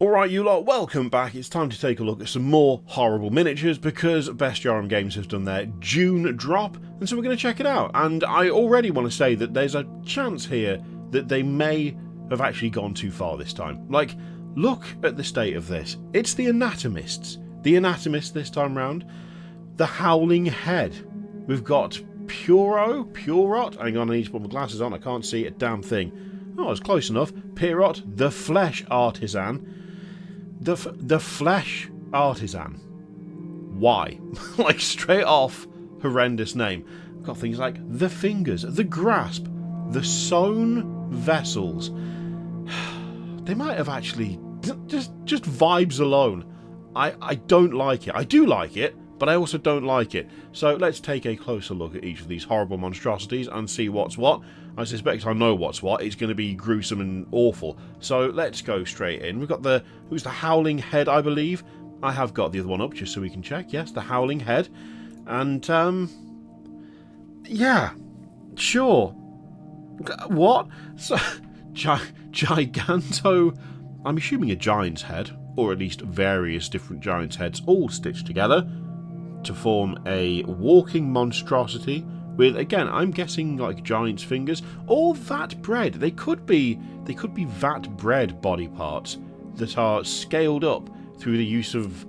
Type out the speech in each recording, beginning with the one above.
Alright you lot, welcome back. It's time to take a look at some more horrible miniatures because Bestiarum Games has done their June drop, and so we're going to check it out. And I already want to say that there's a chance here that they may have actually gone too far this time. Like, look at the state of this. It's the Anatomists. The Anatomists this time round. The Howling Head. We've got Purot. Hang on, I need to put my glasses on. I can't see a damn thing. Oh, it's close enough. Pirot, the Flesh Artisan. The Flesh Artisan. Why? Like, straight off, horrendous name. We've got things like the Fingers, the Grasp, the Sewn Vessels. They might have actually... Just vibes alone. I don't like it. I do like it, but I also don't like it. So let's take a closer look at each of these horrible monstrosities and see what's what. I suspect I know what's what. It's going to be gruesome and awful. So let's go straight in. We've got who's the Howling Head, I believe. I have got the other one up just so we can check. Yes, the Howling Head. And, yeah, sure. What? So, Giganto... I'm assuming a giant's head, or at least various different giant's heads all stitched together to form a walking monstrosity with, again, I'm guessing like giant's fingers, or vat bread. They could be vat bread body parts that are scaled up through the use of,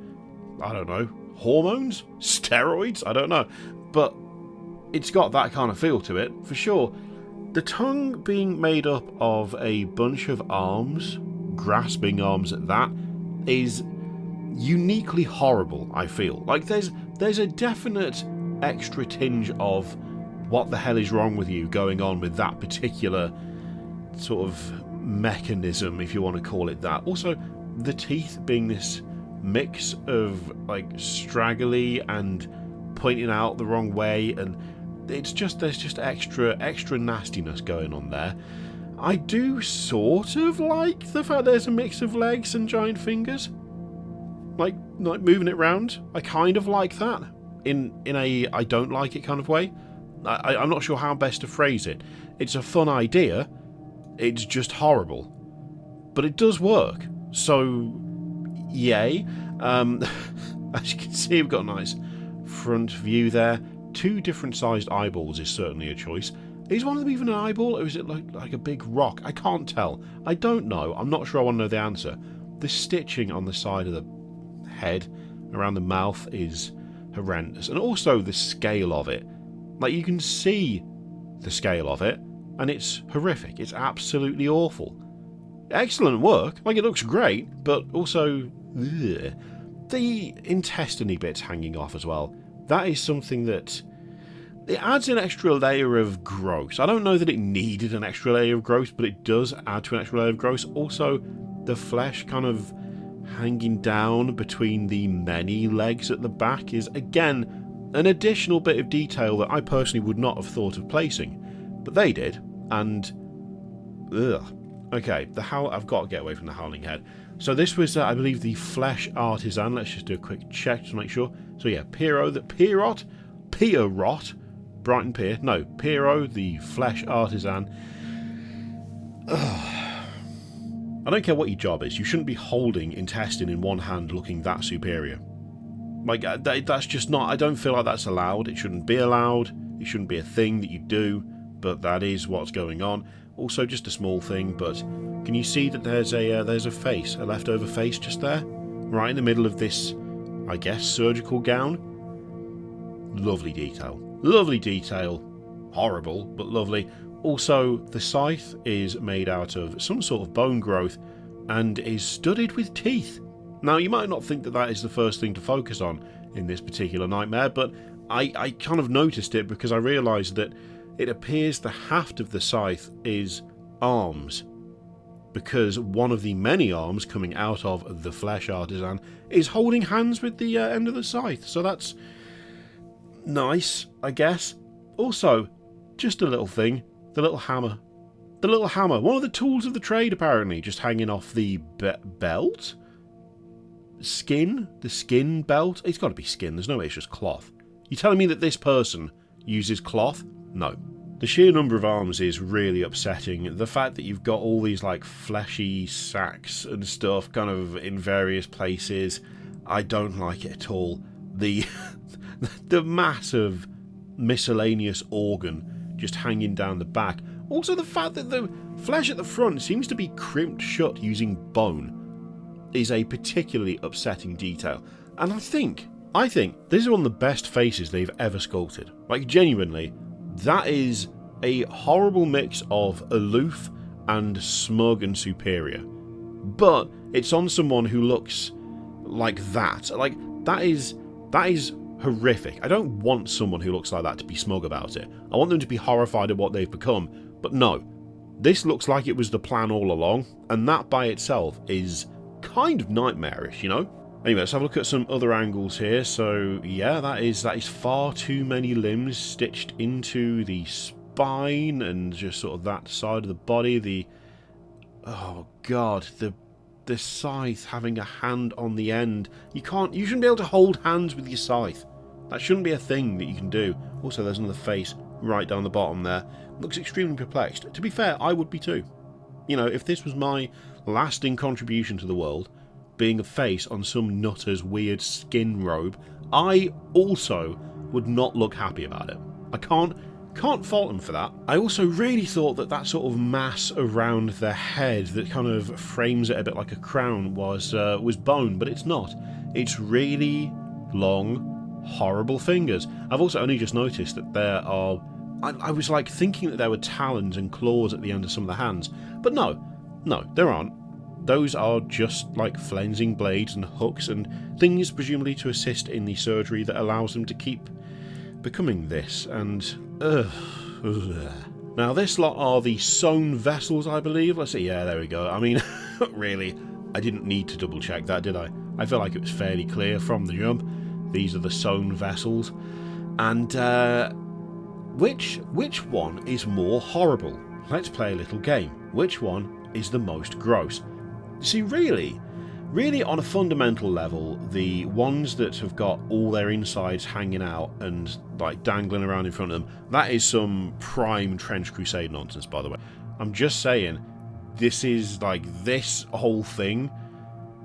I don't know, hormones? Steroids? I don't know. But it's got that kind of feel to it, for sure. The tongue being made up of a bunch of arms, grasping arms at that, is uniquely horrible, I feel. Like, there's a definite extra tinge of what the hell is wrong with you going on with that particular sort of mechanism, if you want to call it that. Also, the teeth being this mix of, like, straggly and pointing out the wrong way, and there's just extra nastiness going on there. I do sort of like the fact there's a mix of legs and giant fingers. Like moving it around. I kind of like that. In a I don't like it kind of way. I'm not sure how best to phrase it. It's a fun idea. It's just horrible. But it does work. So, yay. As you can see, we've got a nice front view there. 2 different sized eyeballs is certainly a choice. Is one of them even an eyeball, or is it like a big rock? I can't tell. I don't know. I'm not sure I want to know the answer. The stitching on the side of the head, around the mouth, is horrendous. And also the scale of it. Like, you can see the scale of it, and it's horrific. It's absolutely awful. Excellent work. Like, it looks great, but also... ugh. The intestine bits hanging off as well. That is something that... it adds an extra layer of gross. I don't know that it needed an extra layer of gross, but it does add to an extra layer of gross. Also, the flesh kind of hanging down between the many legs at the back is, again, an additional bit of detail that I personally would not have thought of placing. But they did, and... ugh. Okay, I've got to get away from the Howling Head. So this was, I believe, the Flesh Artisan. Let's just do a quick check to make sure. So yeah, Pirot, Brighton Pier. No, Piero, the Flesh Artisan. Ugh. I don't care what your job is. You shouldn't be holding intestine in one hand looking that superior. Like, that's just not... I don't feel like that's allowed. It shouldn't be allowed. It shouldn't be a thing that you do. But that is what's going on. Also, just a small thing, but can you see that there's a face, a leftover face just there? Right in the middle of this, I guess, surgical gown? Lovely detail. Lovely detail. Horrible, but lovely. Also, the scythe is made out of some sort of bone growth and is studded with teeth. Now, you might not think that that is the first thing to focus on in this particular nightmare, but I kind of noticed it because I realised that it appears the haft of the scythe is arms, because one of the many arms coming out of the Flesh Artisan is holding hands with the end of the scythe, so that's... nice, I guess. Also, just a little thing, the little hammer. The little hammer, one of the tools of the trade apparently, just hanging off the belt? Skin? The skin belt? It's got to be skin, there's no way it's just cloth. You telling me that this person uses cloth? No. The sheer number of arms is really upsetting. The fact that you've got all these like fleshy sacks and stuff kind of in various places, I don't like it at all. The the massive miscellaneous organ just hanging down the back. Also the fact that the flesh at the front seems to be crimped shut using bone is a particularly upsetting detail. And I think this is one of the best faces they've ever sculpted. Like, genuinely, that is a horrible mix of aloof and smug and superior. But it's on someone who looks like that. Like, that is horrific. I don't want someone who looks like that to be smug about it. I want them to be horrified at what they've become. But no, this looks like it was the plan all along, and that by itself is kind of nightmarish, you know? Anyway, let's have a look at some other angles here. So, yeah, that is far too many limbs stitched into the spine and just sort of that side of the body. Oh god, the scythe having a hand on the end. You shouldn't be able to hold hands with your scythe. That shouldn't be a thing that you can do. Also, there's another face right down the bottom there. Looks extremely perplexed. To be fair, I would be too. You know, if this was my lasting contribution to the world, being a face on some nutter's weird skin robe, I also would not look happy about it. I can't fault them for that. I also really thought that sort of mass around the head that kind of frames it a bit like a crown was bone, but it's not. It's really long, horrible fingers. I've also only just noticed that there are... I was like thinking that there were talons and claws at the end of some of the hands, but no, there aren't. Those are just like flensing blades and hooks and things presumably to assist in the surgery that allows them to keep becoming this, and Now this lot are the sewn vessels, I believe. Let's see, yeah, there we go. I mean, really, I didn't need to double check that, did I? I feel like it was fairly clear from the jump. These are the sewn vessels. And which one is more horrible? Let's play a little game. Which one is the most gross? See, really on a fundamental level, the ones that have got all their insides hanging out and like dangling around in front of them, that is some prime Trench Crusade nonsense, by the way. I'm just saying, this is like this whole thing.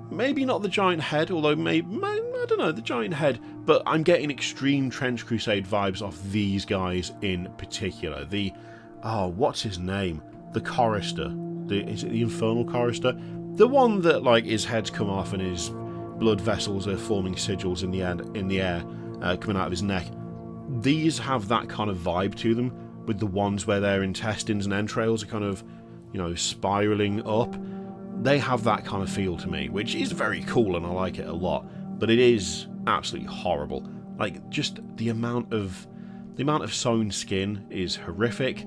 Maybe not the giant head, although maybe I don't know, the giant head, but I'm getting extreme Trench Crusade vibes off these guys in particular. What's his name? The Chorister. Is it the Infernal Chorister? The one that, like, his head's come off and his blood vessels are forming sigils in the air, coming out of his neck. These have that kind of vibe to them, with the ones where their intestines and entrails are kind of, you know, spiralling up. They have that kind of feel to me, which is very cool and I like it a lot, but it is absolutely horrible. Like, just the amount of sewn skin is horrific.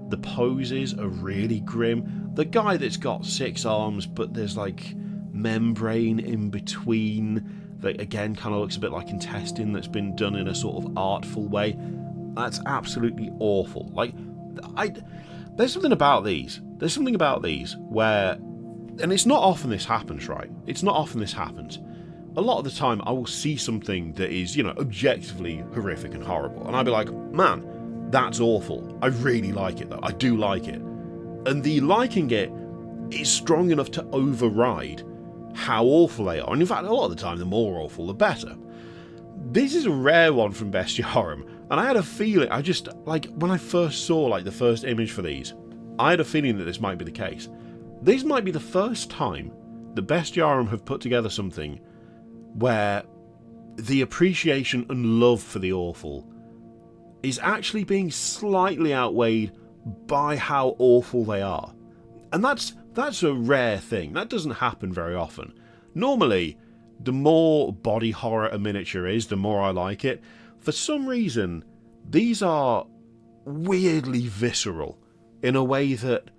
The poses are really grim. The guy that's got 6 arms, but there's like membrane in between that again kind of looks a bit like intestine that's been done in a sort of artful way. That's absolutely awful. Like, there's something about these. There's something about these where, and it's not often this happens, right? It's not often this happens. A lot of the time I will see something that is, you know, objectively horrific and horrible, and I'll be like, man, that's awful. I really like it though. I do like it. And the liking it is strong enough to override how awful they are. And in fact, a lot of the time, the more awful, the better. This is a rare one from Bestiarum. And I had a feeling, when I first saw, like, the first image for these, I had a feeling that this might be the case. This might be the first time that Bestiarum have put together something where the appreciation and love for the awful is actually being slightly outweighed by how awful they are. And that's a rare thing. That doesn't happen very often. Normally, the more body horror a miniature is, the more I like it. For some reason, these are weirdly visceral in a way that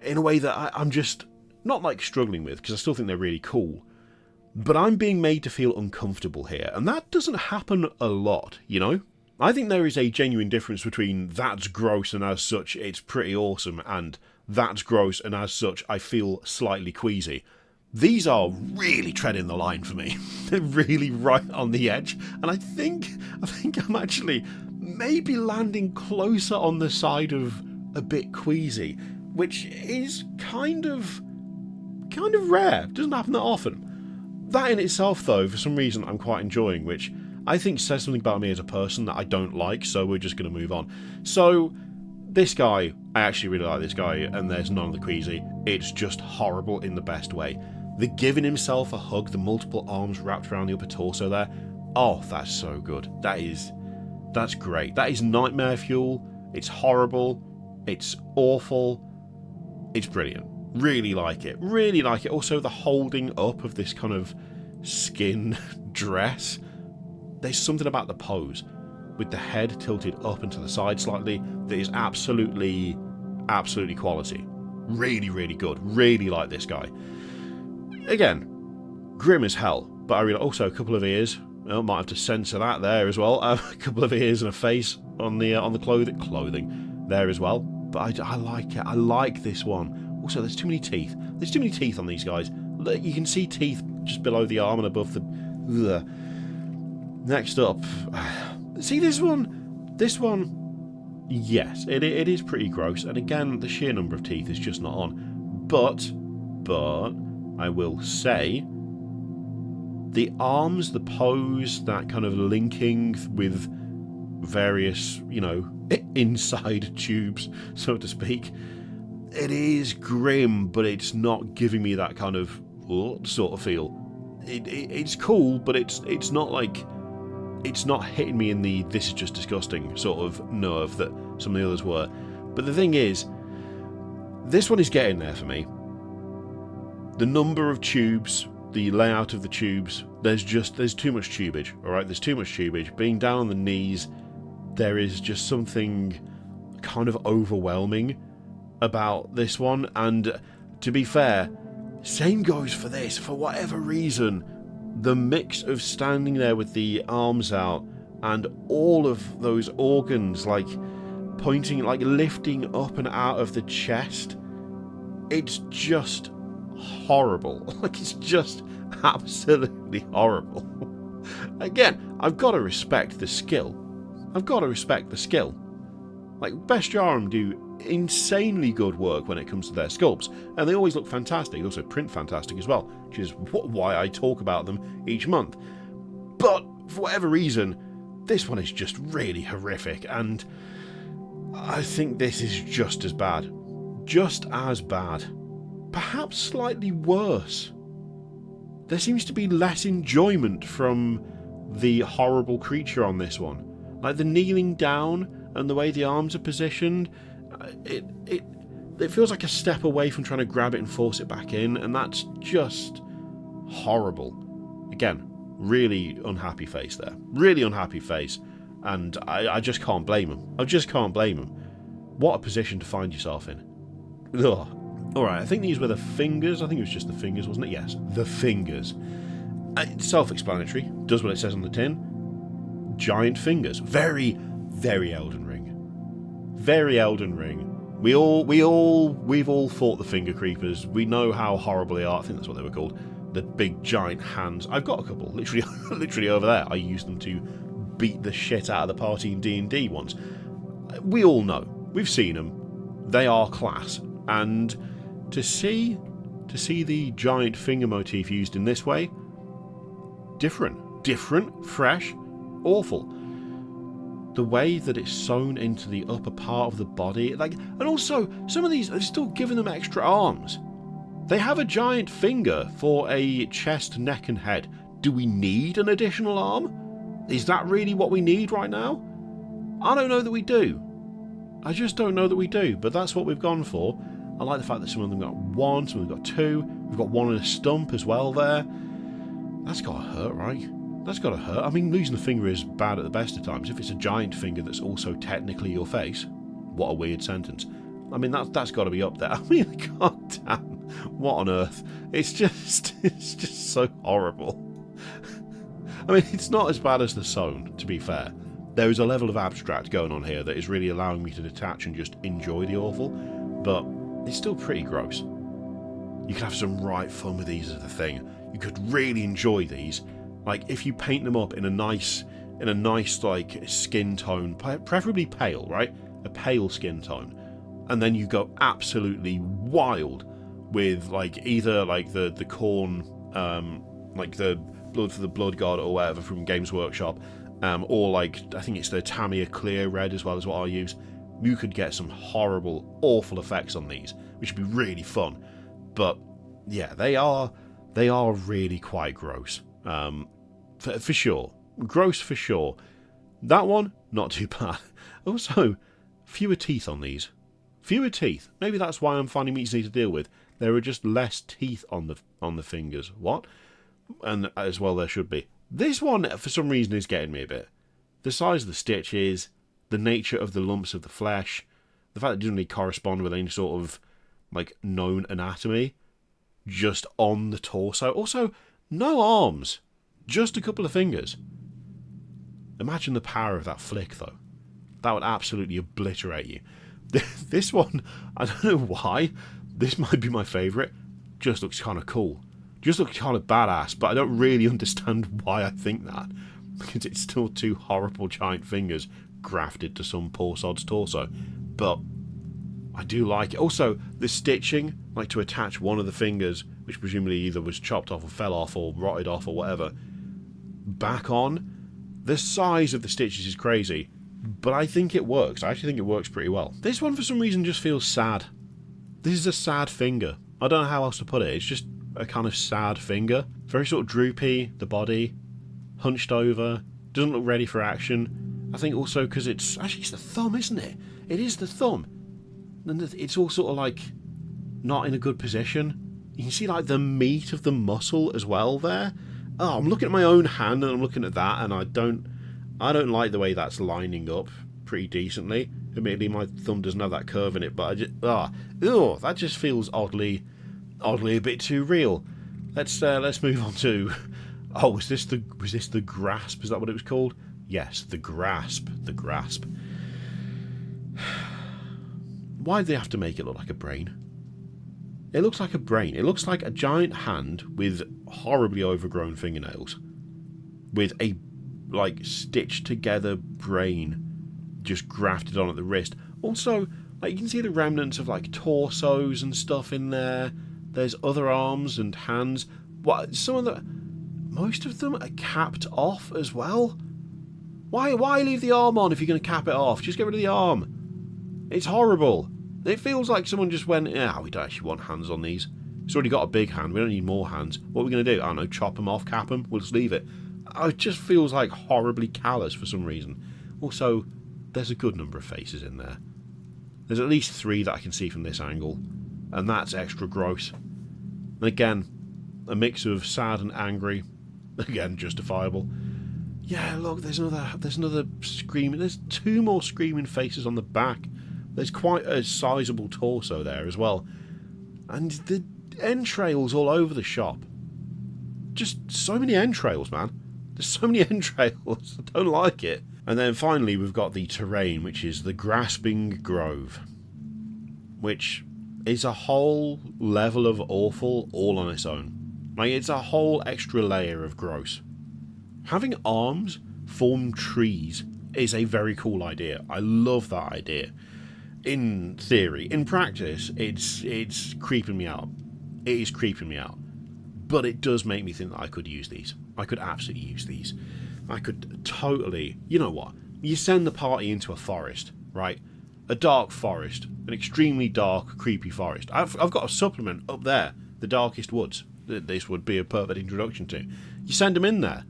I'm just not like struggling with, because I still think they're really cool. But I'm being made to feel uncomfortable here, and that doesn't happen a lot, you know? I think there is a genuine difference between that's gross and as such it's pretty awesome and that's gross and as such I feel slightly queasy. These are really treading the line for me. They're really right on the edge, and I think I'm actually maybe landing closer on the side of a bit queasy, which is kind of rare. It doesn't happen that often. That in itself, though, for some reason I'm quite enjoying, which I think says something about me as a person that I don't like, so we're just going to move on. So, this guy, I actually really like this guy, and there's none of the queasy. It's just horrible in the best way. The giving himself a hug, the multiple arms wrapped around the upper torso there, oh, that's so good. That's great. That is nightmare fuel. It's horrible. It's awful. It's brilliant. Really like it. Really like it. Also, the holding up of this kind of skin dress. There's something about the pose, with the head tilted up and to the side slightly, that is absolutely quality. Really, really good. Really like this guy. Again, grim as hell, but I really also a couple of ears. I might have to censor that there as well. A couple of ears and a face on the clothing there as well. But I like it. I like this one. Also, there's too many teeth. There's too many teeth on these guys. You can see teeth just below the arm and above the... Ugh. Next up. See this one? This one, yes, it is pretty gross. And again, the sheer number of teeth is just not on. But, I will say, the arms, the pose, that kind of linking with various, inside tubes, so to speak, it is grim, but it's not giving me that kind of sort of feel. It's cool, but it's not like... It's not hitting me in the this is just disgusting sort of nerve that some of the others were. But the thing is, this one is getting there for me. The number of tubes, the layout of the tubes, there's too much tubage, alright? There's too much tubage. Being down on the knees, there is just something kind of overwhelming about this one. And to be fair, same goes for this. For whatever reason, the mix of standing there with the arms out and all of those organs like pointing, like lifting up and out of the chest, it's just horrible. Like, it's just absolutely horrible. Again, I've got to respect the skill. Like, Bestiarum do insanely good work when it comes to their sculpts, and they always look fantastic. They also print fantastic as well, which is why I talk about them each month. But for whatever reason, this one is just really horrific, and I think this is just as bad. Perhaps slightly worse. There seems to be less enjoyment from the horrible creature on this one. Like the kneeling down and the way the arms are positioned, it feels like a step away from trying to grab it and force it back in, and that's just horrible. Again, really unhappy face there. Really unhappy face, and I just can't blame him. What a position to find yourself in. Ugh. Alright, I think these were the fingers. I think it was just the fingers, wasn't it? Yes, the fingers. It's self-explanatory. Does what it says on the tin. Giant fingers. Very, very Elden Ring. Very Elden Ring. We've all fought the finger creepers. We know how horrible they are. I think that's what they were called. The big giant hands. I've got a couple, literally over there. I used them to beat the shit out of the party in D&D once. We all know. We've seen them. They are class. And to see the giant finger motif used in this way, different, fresh, awful. The way that it's sewn into the upper part of the body, and also some of these are still giving them extra arms. They have a giant finger for a chest, neck, and head. Do we need an additional arm? Is that really what we need right now? I don't know that we do. I just don't know that we do, but that's what we've gone for. I like the fact that some of them got one, some of them got two. We've got one in a stump as well there. That's got to hurt, right? That's got to hurt. I mean, losing the finger is bad at the best of times. If it's a giant finger that's also technically your face, what a weird sentence. I mean, that's got to be up there. I mean, god damn, what on earth? It's just so horrible. I mean, it's not as bad as the sewn, to be fair. There is a level of abstract going on here that is really allowing me to detach and just enjoy the awful, but it's still pretty gross. You can have some right fun with these as the thing. You could really enjoy these. Like, if you paint them up in a nice in a nice, like, skin tone, preferably pale, right? A pale skin tone. And then you go absolutely wild with, like, either, like, the corn, like, the Blood for the Blood God or whatever from Games Workshop, or, like, I think it's the Tamiya Clear Red as well as what I use. You could get some horrible, awful effects on these, which would be really fun. But, yeah, they are really quite gross. For sure. Gross for sure. That one, not too bad. Also, fewer teeth on these. Fewer teeth. Maybe that's why I'm finding them easy to deal with. There are just less teeth on the fingers. What? And as well there should be. This one, for some reason, is getting me a bit. The size of the stitches, the nature of the lumps of the flesh, the fact that it doesn't really correspond with any sort of, like, known anatomy, just on the torso. Also, no arms. Just a couple of fingers. Imagine the power of that flick, though. That would absolutely obliterate you. This one, I don't know why, this might be my favourite, just looks kind of cool. Just looks kind of badass, but I don't really understand why I think that. Because it's still two horrible giant fingers grafted to some poor sod's torso. But I do like it. Also, the stitching, like to attach one of the fingers, which presumably either was chopped off or fell off or rotted off or whatever, back on. The size of the stitches is crazy, but I think it works. I actually think it works pretty well. This one, for some reason, just feels sad. This is a sad finger. I don't know how else to put it. It's just a kind of sad finger. Very sort of droopy, the body, hunched over, doesn't look ready for action. I think also because it's the thumb, isn't it? It is the thumb. And it's all sort of like not in a good position. You can see like the meat of the muscle as well there. Oh, I'm looking at my own hand and I'm looking at that, and I don't like the way that's lining up pretty decently. Admittedly, my thumb doesn't have that curve in it, but that just feels oddly a bit too real. Let's move on to. Oh, was this the grasp? Is that what it was called? Yes, the grasp. The grasp. Why do they have to make it look like a brain? It looks like a brain. It looks like a giant hand with horribly overgrown fingernails. With a, like, stitched together brain just grafted on at the wrist. Also, like, you can see the remnants of, like, torsos and stuff in there. There's other arms and hands. Most of them are capped off as well. Why leave the arm on if you're going to cap it off? Just get rid of the arm. It's horrible. It feels like someone just went, yeah, we don't actually want hands on these. It's already got a big hand. We don't need more hands. What are we going to do? I don't know, chop them off, cap them? We'll just leave it. It just feels like horribly callous for some reason. Also, there's a good number of faces in there. There's at least 3 that I can see from this angle. And that's extra gross. And again, a mix of sad and angry. Again, justifiable. Yeah, look, there's another screaming. There's 2 more screaming faces on the back. There's quite a sizable torso there as well. And the entrails all over the shop. Just so many entrails, man. There's so many entrails. I don't like it. And then finally we've got the terrain, which is the Grasping Grove. Which is a whole level of awful all on its own. Like, it's a whole extra layer of gross. Having arms form trees is a very cool idea. I love that idea. In theory. In practice, it's creeping me out. It is creeping me out. But it does make me think that I could use these. I could absolutely use these. I could totally... You know what? You send the party into a forest, right? A dark forest. An extremely dark, creepy forest. I've got a supplement up there. The Darkest Woods. That this would be a perfect introduction to. You send them in there.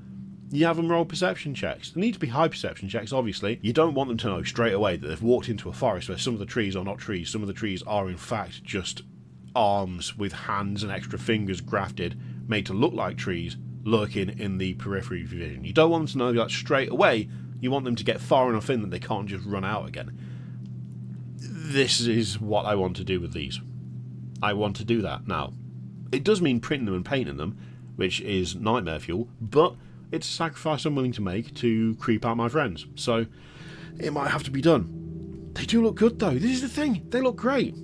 You have them roll perception checks. They need to be high perception checks, obviously. You don't want them to know straight away that they've walked into a forest where some of the trees are not trees. Some of the trees are, in fact, just arms with hands and extra fingers grafted, made to look like trees, lurking in the periphery vision. You don't want them to know that straight away. You want them to get far enough in that they can't just run out again. This is what I want to do with these. I want to do that. Now, it does mean printing them and painting them, which is nightmare fuel, but it's a sacrifice I'm willing to make to creep out my friends. So, it might have to be done. They do look good, though. This is the thing. They look great.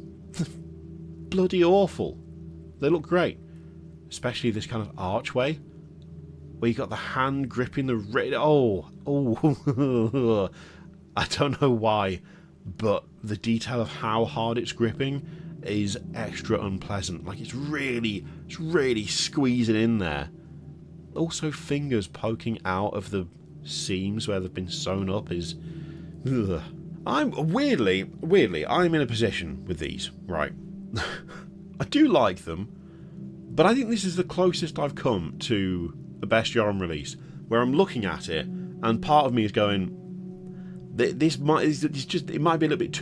Bloody awful. They look great. Especially this kind of archway. where you got the hand gripping the oh, I don't know why, but the detail of how hard it's gripping is extra unpleasant. Like, it's really squeezing in there. Also, fingers poking out of the seams where they've been sewn up is... Ugh. I'm weirdly, I'm in a position with these, right? I do like them, but I think this is the closest I've come to a Bestiarum release, where I'm looking at it, and part of me is going, it might be a little bit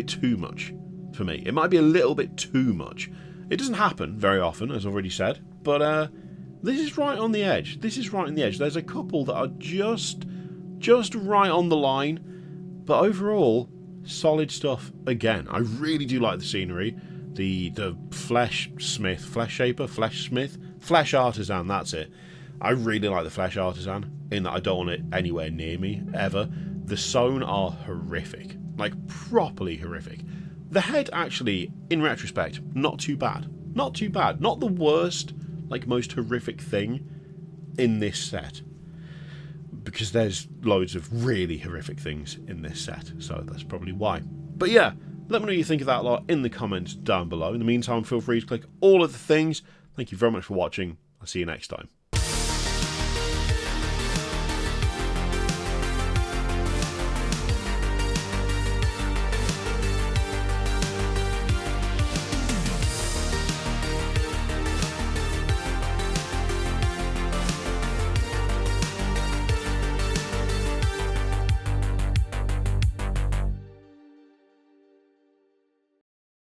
too much for me. It might be a little bit too much. It doesn't happen very often, as I've already said, but this is right on the edge. This is right on the edge. There's a couple that are just right on the line, but overall, solid stuff. Again, I really do like the scenery. The flesh artisan, that's it. I really like the flesh artisan, in that I don't want it anywhere near me, ever. The sewn are horrific. Like, properly horrific. The head, actually, in retrospect, not too bad. Not too bad. Not the worst, like, most horrific thing in this set. Because there's loads of really horrific things in this set, so that's probably why. But yeah, let me know what you think of that lot in the comments down below. In the meantime, feel free to click all of the things. Thank you very much for watching. I'll see you next time.